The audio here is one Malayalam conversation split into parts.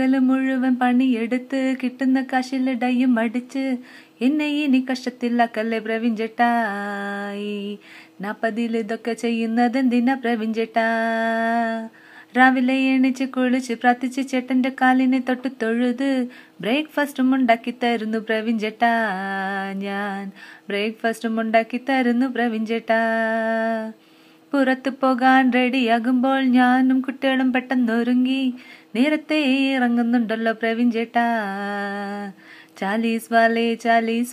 പകല് മുഴുവൻ പണിയെടുത്ത് കിട്ടുന്ന കാശിൽ ഡയും അടിച്ച് എന്നെ ഇനി കഷ്ടത്തിലാക്കല്ലേ പ്രവീൺ ചേട്ടായി. 40 ഇതൊക്കെ ചെയ്യുന്നതെന്തിനാ പ്രവീൺ ചേട്ടാ? രാവിലെ എണീച്ച് കുളിച്ച് പ്രാർത്ഥിച്ച് ചേട്ടന്റെ കാലിനെ തൊട്ട് തൊഴുത് ബ്രേക്ക്ഫാസ്റ്റും ഉണ്ടാക്കി തരുന്നു പ്രവീൺ ചേട്ടാ. ഞാൻ ബ്രേക്ക്ഫാസ്റ്റും ഉണ്ടാക്കി തരുന്നു പ്രവീൺ ചേട്ടാ. പുറത്തു പോകാൻ റെഡിയാകുമ്പോൾ ഞാനും കുട്ടികളും പെട്ടെന്നൊരുങ്ങി നേരത്തെ ഇറങ്ങുന്നുണ്ടല്ലോ പ്രവീൺ ചേട്ടാ. ചാലീസ്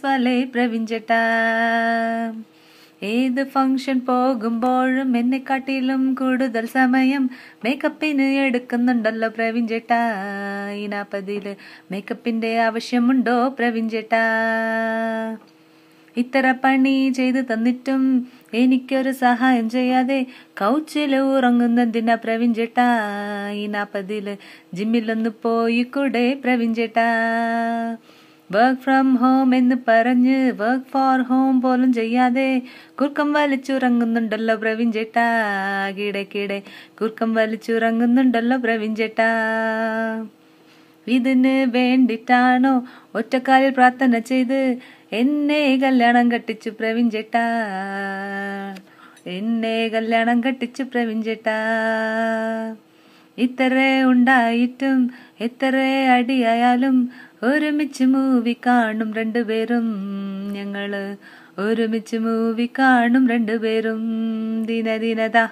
വാലേ പ്രവീൺ ചേട്ടാ. ഏത് ഫംഗ്ഷൻ പോകുമ്പോഴും എന്നെക്കാട്ടിലും കൂടുതൽ സമയം മേക്കപ്പിന് എടുക്കുന്നുണ്ടല്ലോ പ്രവീൺ ചേട്ടാ. ഈ 40 മേക്കപ്പിന്റെ ആവശ്യമുണ്ടോ പ്രവീൺ ചേട്ടാ? ഇത്ര പണി ചെയ്തു തന്നിട്ടും എനിക്കൊരു സഹായം ചെയ്യാതെ കൗച്ചിൽ ഉറങ്ങുന്നതിനാ പ്രവീൺ ചേട്ടാ. ഈ 40 ജിമ്മിലൊന്ന് പോയി കൂടെ പ്രവീൺ ചേട്ടാ? വർക്ക് ഫ്രം ഹോം എന്ന് പറഞ്ഞ് വർക്ക് ഫോർ ഹോം പോലും ചെയ്യാതെ കുർക്കം വലിച്ചുറങ്ങുന്നുണ്ടല്ലോ പ്രവീൺ ചേട്ടാ. കിടെ കുർക്കം വലിച്ചുറങ്ങുന്നുണ്ടല്ലോ പ്രവീൺ ചേട്ടാ. ഇതിന് വേണ്ടിട്ടാണോ ഒറ്റക്കാലിൽ പ്രാർത്ഥന ചെയ്ത് എന്നെ കല്യാണം കെട്ടിച്ചു പ്രവീൺ ചേട്ടാ. എന്നെ കല്യാണം കെട്ടിച്ചു പ്രവീൺ ചേട്ടാ. ഇത്ര ഉണ്ടായിട്ടും എത്ര അടിയായാലും ഒരുമിച്ച് മൂവി കാണും രണ്ടുപേരും. ഞങ്ങള് ഒരുമിച്ച് മൂവി കാണും രണ്ടുപേരും. ദിനദിനദാ